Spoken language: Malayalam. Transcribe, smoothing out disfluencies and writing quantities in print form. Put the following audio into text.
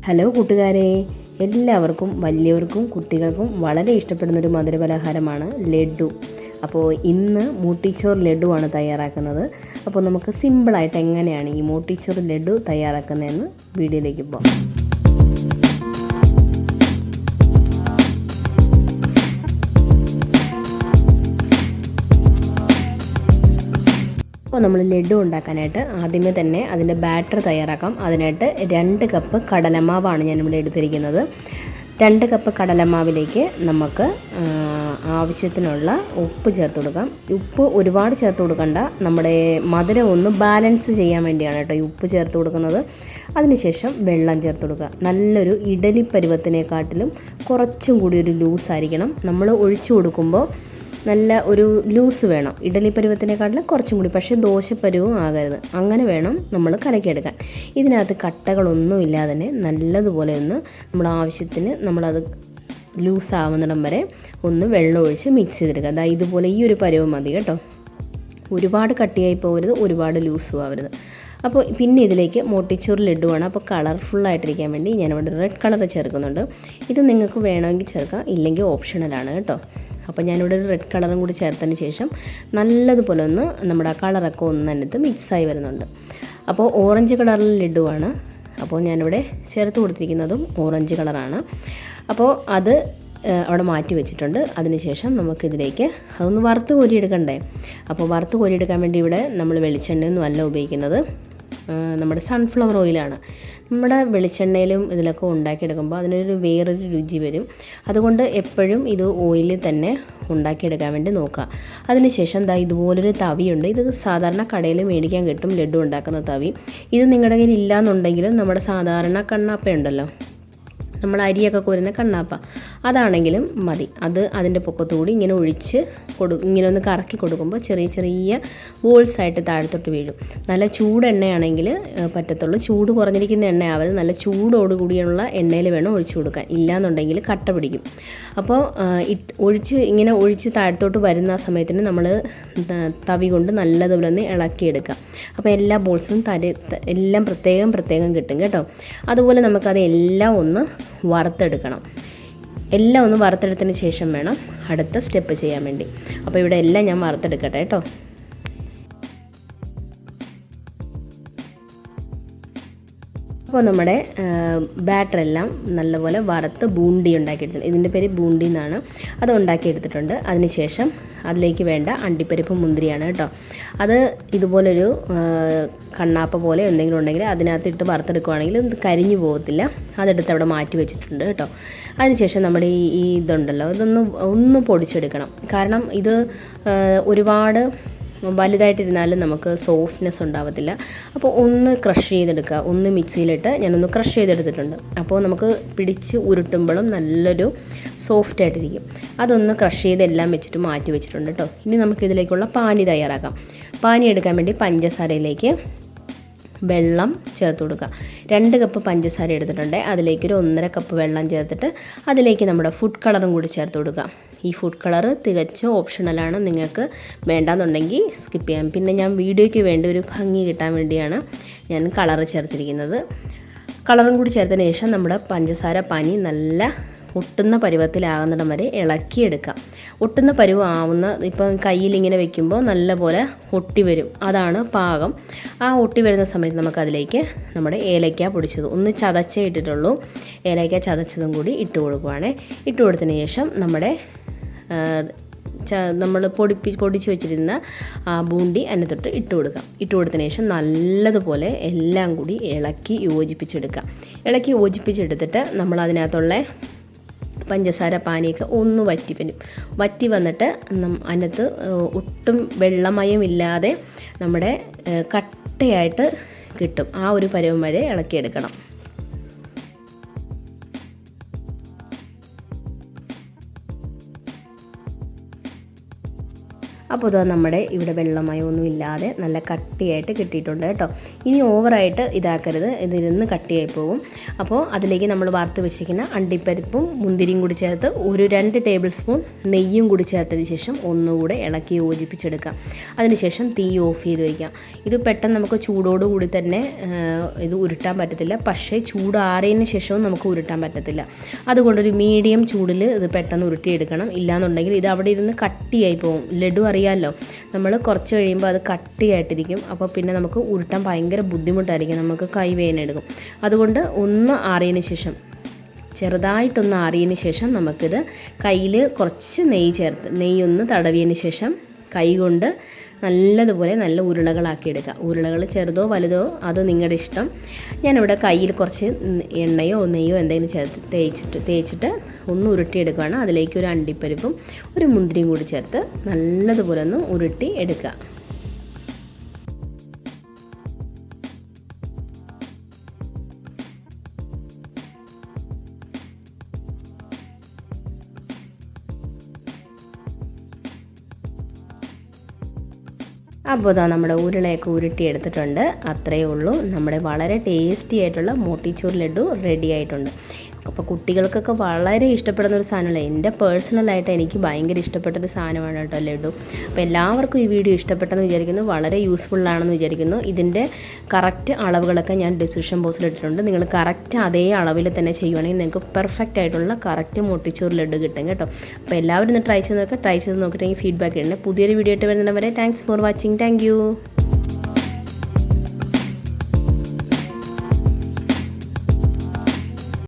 ഹലോ കൂട്ടുകാരെ, എല്ലാവർക്കും വലിയവർക്കും കുട്ടികൾക്കും വളരെ ഇഷ്ടപ്പെടുന്നൊരു മധുരപലഹാരമാണ് ലഡ്ഡു. അപ്പോൾ ഇന്ന് മോട്ടിച്ചോർ ലഡ്ഡുവാണ് തയ്യാറാക്കുന്നത്. അപ്പോൾ നമുക്ക് സിമ്പിളായിട്ട് എങ്ങനെയാണ് ഈ മോട്ടിച്ചോർ ലഡ്ഡു തയ്യാറാക്കുന്നതെന്ന് വീഡിയോയിലേക്ക് പോകാം. അപ്പോൾ നമ്മൾ ലഡ്ഡു ഉണ്ടാക്കാനായിട്ട് ആദ്യമേ തന്നെ അതിൻ്റെ ബാറ്റർ തയ്യാറാക്കാം. അതിനായിട്ട് 2 കപ്പ് കടലമാവാണ് ഞാനിവിടെ എടുത്തിരിക്കുന്നത്. 2 കപ്പ് കടലമാവിലേക്ക് നമുക്ക് ആവശ്യത്തിനുള്ള ഉപ്പ് ചേർത്ത് കൊടുക്കാം. ഉപ്പ് ഒരുപാട് ചേർത്ത് കൊടുക്കണ്ട, നമ്മുടെ മധുരം ഒന്ന് ബാലൻസ് ചെയ്യാൻ വേണ്ടിയാണ് കേട്ടോ ഈ ഉപ്പ് ചേർത്ത് കൊടുക്കുന്നത്. അതിനുശേഷം വെള്ളം ചേർത്ത് കൊടുക്കുക. നല്ലൊരു ഇഡലി പരുവത്തിനെക്കാട്ടിലും കുറച്ചും കൂടി ഒരു ലൂസായിരിക്കണം. നമ്മൾ ഒഴിച്ചു കൊടുക്കുമ്പോൾ നല്ല ഒരു ലൂസ് വേണം. ഇഡലി പരുവത്തിനെക്കാട്ടിലും കുറച്ചും കൂടി, പക്ഷേ ദോശപ്പരുവും ആകരുത്. അങ്ങനെ വേണം നമ്മൾ കലക്കിയെടുക്കാൻ. ഇതിനകത്ത് കട്ടകളൊന്നും ഇല്ലാതെ തന്നെ നല്ലതുപോലെ ഒന്ന് നമ്മുടെ ആവശ്യത്തിന് നമ്മളത് ലൂസാവുന്നിടം വരെ ഒന്ന് വെള്ളം ഒഴിച്ച് മിക്സ് ചെയ്തെടുക്കുക. അതായത് ഇതുപോലെ ഈ ഒരു പരുവം മതി കേട്ടോ. ഒരുപാട് കട്ടിയായി പോകരുത്, ഒരുപാട് ലൂസും ആവരുത്. അപ്പോൾ പിന്നെ ഇതിലേക്ക് മോട്ടിച്ചോർ ലഡ്ഡുവാണ്. അപ്പോൾ കളർഫുള്ളായിട്ടിരിക്കാൻ വേണ്ടി ഞാനിവിടെ റെഡ് കളർ ചേർക്കുന്നുണ്ട്. ഇത് നിങ്ങൾക്ക് വേണമെങ്കിൽ ചേർക്കാം, ഇല്ലെങ്കിൽ ഓപ്ഷണലാണ് കേട്ടോ. അപ്പോൾ ഞാനിവിടെ ഒരു റെഡ് കളറും കൂടി ചേർത്തതിന് ശേഷം നല്ലതുപോലെ ഒന്ന് നമ്മുടെ ആ കളറൊക്കെ ഒന്ന് അതിനകത്ത് മിക്സായി വരുന്നുണ്ട്. അപ്പോൾ ഓറഞ്ച് കളറിൽ ലഡ്ഡുവാണ്. അപ്പോൾ ഞാനിവിടെ ചേർത്ത് കൊടുത്തിരിക്കുന്നതും ഓറഞ്ച് കളറാണ്. അപ്പോൾ അത് അവിടെ മാറ്റി വെച്ചിട്ടുണ്ട്. അതിനുശേഷം നമുക്കിതിലേക്ക് അതൊന്ന് വറുത്ത് കോരിയെടുക്കണ്ടേ. അപ്പോൾ വറുത്ത് കോരിയെടുക്കാൻ വേണ്ടി ഇവിടെ നമ്മൾ വെളിച്ചെണ്ണയൊന്നും അല്ല ഉപയോഗിക്കുന്നത്, നമ്മുടെ സൺഫ്ലവർ ഓയിലാണ്. നമ്മുടെ വെളിച്ചെണ്ണയിലും ഇതിലൊക്കെ ഉണ്ടാക്കിയെടുക്കുമ്പോൾ അതിനൊരു വേറൊരു രുചി വരും. അതുകൊണ്ട് എപ്പോഴും ഇത് ഓയിലിൽ തന്നെ ഉണ്ടാക്കിയെടുക്കാൻ വേണ്ടി നോക്കുക. അതിനുശേഷം ഇതുപോലൊരു തവിയുണ്ട്. ഇത് സാധാരണ കടയിൽ മേടിക്കാൻ കിട്ടും, ലഡ്ഡു ഉണ്ടാക്കുന്ന തവി. ഇത് നിങ്ങളുടെ കയ്യിൽ ഇല്ലയെന്നുണ്ടെങ്കിലും നമ്മുടെ സാധാരണ കണ്ണാപ്പ ഉണ്ടല്ലോ, നമ്മൾ അരിയൊക്കെ കോരുന്ന കണ്ണാപ്പ, അതാണെങ്കിലും മതി. അത് അതിൻ്റെ പൊക്കത്തുകൂടി ഇങ്ങനെ ഒഴിച്ച് ഇങ്ങനെ ഒന്ന് കറക്കി കൊടുക്കുമ്പോൾ ചെറിയ ചെറിയ ബോൾസായിട്ട് താഴത്തോട്ട് വീഴും. നല്ല ചൂടെണ്ണയാണെങ്കിൽ പറ്റത്തുള്ളൂ. ചൂട് കുറഞ്ഞിരിക്കുന്ന എണ്ണ ആവരുത്, നല്ല ചൂടോടുകൂടിയുള്ള എണ്ണയിൽ വേണം ഒഴിച്ചു കൊടുക്കാൻ. ഇല്ലയെന്നുണ്ടെങ്കിൽ കട്ട പിടിക്കും. അപ്പോൾ ഇങ്ങനെ ഒഴിച്ച് താഴത്തോട്ട് വരുന്ന സമയത്തിന് നമ്മൾ തവി കൊണ്ട് നല്ലതുപോലെ ഒന്ന് ഇളക്കിയെടുക്കുക. അപ്പോൾ എല്ലാ ബോൾസും എല്ലാം പ്രത്യേകം കിട്ടും കേട്ടോ. അതുപോലെ നമുക്കത് എല്ലാം ഒന്ന് വറുത്തെടുക്കണം. എല്ലാം ഒന്ന് വറുത്തെടുത്തതിന് ശേഷം വേണം അടുത്ത സ്റ്റെപ്പ് ചെയ്യാൻ വേണ്ടി. അപ്പോൾ ഇവിടെ എല്ലാം ഞാൻ വറുത്തെടുക്കട്ടെ കേട്ടോ. അപ്പോൾ നമ്മുടെ ബാറ്ററെല്ലാം നല്ലപോലെ വറുത്ത് ബൂണ്ടി ഉണ്ടാക്കിയിട്ടുണ്ട്. ഇതിൻ്റെ പേര് ബൂണ്ടി എന്നാണ്. അത് ഉണ്ടാക്കിയെടുത്തിട്ടുണ്ട്. അതിനുശേഷം അതിലേക്ക് വേണ്ട അണ്ടിപ്പരിപ്പ് മുന്തിരിയാണ് കേട്ടോ. അത് ഇതുപോലൊരു കണ്ണാപ്പ പോലെ എന്തെങ്കിലും ഉണ്ടെങ്കിൽ അതിനകത്തിട്ട് വറുത്തെടുക്കുകയാണെങ്കിൽ ഇത് കരിഞ്ഞു പോകത്തില്ല. അതെടുത്ത് അവിടെ മാറ്റി വെച്ചിട്ടുണ്ട് കേട്ടോ. അതിനുശേഷം നമ്മുടെ ഈ ഇതുണ്ടല്ലോ, ഇതൊന്ന് പൊടിച്ചെടുക്കണം. കാരണം ഇത് ഒരുപാട് വലുതായിട്ടിരുന്നാലും നമുക്ക് സോഫ്റ്റ്നെസ് ഉണ്ടാവത്തില്ല. അപ്പോൾ ഒന്ന് ക്രഷ് ചെയ്തെടുക്കുക. ഒന്ന് മിക്സിയിലിട്ട് ഞാനൊന്ന് ക്രഷ് ചെയ്തെടുത്തിട്ടുണ്ട്. അപ്പോൾ നമുക്ക് പിടിച്ച് ഉരുട്ടുമ്പോഴും നല്ലൊരു സോഫ്റ്റായിട്ടിരിക്കും. അതൊന്ന് ക്രഷ് ചെയ്ത് എല്ലാം വെച്ചിട്ട് മാറ്റി വെച്ചിട്ടുണ്ട് കേട്ടോ. ഇനി നമുക്കിതിലേക്കുള്ള പാനി തയ്യാറാക്കാം. പാനി എടുക്കാൻ വേണ്ടി പഞ്ചസാരയിലേക്ക് വെള്ളം ചേർത്ത് കൊടുക്കുക. 2 കപ്പ് പഞ്ചസാര എടുത്തിട്ടുണ്ട്. അതിലേക്കൊരു 1.5 കപ്പ് വെള്ളം ചേർത്തിട്ട് അതിലേക്ക് നമ്മുടെ ഫുഡ് കളറും കൂടി ചേർത്ത് കൊടുക്കുക. ഈ ഫുഡ് കളറ് തികച്ചും ഓപ്ഷണലാണ്, നിങ്ങൾക്ക് വേണ്ടാന്നുണ്ടെങ്കിൽ സ്കിപ്പ് ചെയ്യാം. പിന്നെ ഞാൻ വീഡിയോയ്ക്ക് വേണ്ടി ഒരു ഭംഗി കിട്ടാൻ വേണ്ടിയാണ് ഞാൻ കളറ് ചേർത്തിരിക്കുന്നത്. കളറും കൂടി ചേർത്തതിന് ശേഷം നമ്മുടെ പഞ്ചസാര പാനി നല്ല ഒട്ടുന്ന പരുവത്തിലാകുന്നിടം വരെ ഇളക്കിയെടുക്കാം. ഒട്ടുന്ന പരുവാവുന്ന ഇപ്പം കയ്യിലിങ്ങനെ വെക്കുമ്പോൾ നല്ലപോലെ ഒട്ടി വരും, അതാണ് പാകം. ആ ഒട്ടി വരുന്ന സമയത്ത് നമുക്കതിലേക്ക് നമ്മുടെ ഏലക്ക പൊടിച്ചത് ഒന്ന് ചതച്ചേ ഇട്ടിട്ടുള്ളൂ. ഏലക്ക ചതച്ചതും കൂടി ഇട്ട് കൊടുക്കുവാണേ. ഇട്ട് കൊടുത്തതിന് ശേഷം നമ്മുടെ നമ്മൾ പൊടിച്ച് വെച്ചിരുന്ന ബൂണ്ടി അതിനകത്തോട്ട് ഇട്ട് കൊടുക്കാം. ഇട്ട് കൊടുത്തതിന് ശേഷം നല്ലതുപോലെ എല്ലാം കൂടി ഇളക്കി യോജിപ്പിച്ചെടുക്കാം. ഇളക്കി യോജിപ്പിച്ചെടുത്തിട്ട് നമ്മൾ അതിനകത്തുള്ള പഞ്ചസാര പാനിയൊക്കെ ഒന്ന് വറ്റി വന്നിട്ട് അതിനകത്ത് ഒട്ടും വെള്ളമയമില്ലാതെ നമ്മുടെ കട്ടയായിട്ട് കിട്ടും. ആ ഒരു പരുവം വരെ ഇളക്കിയെടുക്കണം. അപ്പോൾ ഇതാ നമ്മുടെ ഇവിടെ വെള്ളമയമൊന്നും ഇല്ലാതെ നല്ല കട്ടിയായിട്ട് കിട്ടിയിട്ടുണ്ട് കേട്ടോ. ഇനി ഓവറായിട്ട് ഇതാക്കരുത്, ഇതിരുന്ന് കട്ടിയായി പോകും. അപ്പോൾ അതിലേക്ക് നമ്മൾ വറുത്ത് വെച്ചിരിക്കുന്ന അണ്ടിപ്പരിപ്പും മുന്തിരിയും കൂടി ചേർത്ത് ഒരു 2 ടേബിൾ സ്പൂൺ നെയ്യും കൂടി ചേർത്തതിന് ശേഷം ഒന്നുകൂടെ ഇളക്കി യോജിപ്പിച്ചെടുക്കാം. അതിനുശേഷം തീ ഓഫ് ചെയ്ത് വയ്ക്കാം. ഇത് പെട്ടെന്ന് നമുക്ക് ചൂടോടുകൂടി തന്നെ ഇത് ഉരുട്ടാൻ പറ്റത്തില്ല, പക്ഷേ ചൂടാറിയതിന് ശേഷവും നമുക്ക് ഉരുട്ടാൻ പറ്റത്തില്ല. അതുകൊണ്ടൊരു മീഡിയം ചൂടിൽ ഇത് പെട്ടെന്ന് ഉരുട്ടിയെടുക്കണം. ഇല്ലാന്നുണ്ടെങ്കിൽ ഇത് അവിടെ ഇരുന്ന് കട്ടിയായി പോകും. ലഡു അറിയാമല്ലോ, നമ്മൾ കുറച്ച് കഴിയുമ്പോൾ അത് കട്ടിയായിട്ടിരിക്കും. അപ്പോൾ പിന്നെ നമുക്ക് ഉരുട്ടാൻ ഭയങ്കര ബുദ്ധിമുട്ടായിരിക്കും, നമുക്ക് കൈവേദന എടുക്കും. അതുകൊണ്ട് ഒന്ന് ആറിയതിന് ശേഷം, ചെറുതായിട്ടൊന്ന് ആറിയതിന് ശേഷം നമുക്കിത് കയ്യിൽ കുറച്ച് നെയ്യ് ഒന്ന് തടവിയതിന് ശേഷം കൈ കൊണ്ട് നല്ലതുപോലെ നല്ല ഉരുളകളാക്കി എടുക്കുക. ഉരുളകൾ ചെറുതോ വലുതോ അത് നിങ്ങളുടെ ഇഷ്ടം. ഞാനിവിടെ കയ്യിൽ കുറച്ച് എണ്ണയോ നെയ്യോ എന്തെങ്കിലും ചേർത്ത് തേച്ചിട്ട് ഒന്ന് ഉരുട്ടിയെടുക്കുകയാണ്. അതിലേക്ക് ഒരു അണ്ടിപ്പരിപ്പും ഒരു മുന്തിരിയും കൂടി ചേർത്ത് നല്ലതുപോലെ ഒന്ന് ഉരുട്ടി എടുക്കുക. അപ്പോൾ ഇതാ നമ്മുടെ ഉരുളയൊക്കെ ഉരുട്ടിയെടുത്തിട്ടുണ്ട്. അത്രയേ ഉള്ളൂ, നമ്മുടെ വളരെ ടേസ്റ്റി ആയിട്ടുള്ള മോട്ടിച്ചൂർ ലഡു റെഡി ആയിട്ടുണ്ട്. അപ്പോൾ കുട്ടികൾക്കൊക്കെ വളരെ ഇഷ്ടപ്പെടുന്ന ഒരു സാധനമല്ല, എൻ്റെ പേഴ്സണലായിട്ട് എനിക്ക് ഭയങ്കര ഇഷ്ടപ്പെട്ടൊരു സാധനമാണ് കേട്ടോ ലഡു. അപ്പോൾ എല്ലാവർക്കും ഈ വീഡിയോ ഇഷ്ടപ്പെട്ടെന്ന് വിചാരിക്കുന്നു, വളരെ യൂസ്ഫുള്ളാണെന്ന് വിചാരിക്കുന്നു. ഇതിൻ്റെ കറക്റ്റ് അളവുകളൊക്കെ ഞാൻ ഡിസ്ക്രിപ്ഷൻ ബോക്സിൽ ഇട്ടിട്ടുണ്ട്. നിങ്ങൾ കറക്റ്റ് അതേ അളവിൽ തന്നെ ചെയ്യുവാണെങ്കിൽ നിങ്ങൾക്ക് പെർഫെക്റ്റ് ആയിട്ടുള്ള കറക്റ്റ് മോട്ടിച്ചൂർ ലഡു കിട്ടും കേട്ടോ. അപ്പോൾ എല്ലാവരും ഒന്ന് ട്രൈ ചെയ്ത് നോക്കിയിട്ട് എനിക്ക് ഫീഡ്ബാക്ക് ഇടണേ. പുതിയൊരു വീഡിയോ ആയിട്ട് വരുന്നവരെ thanks for watching. Thank you.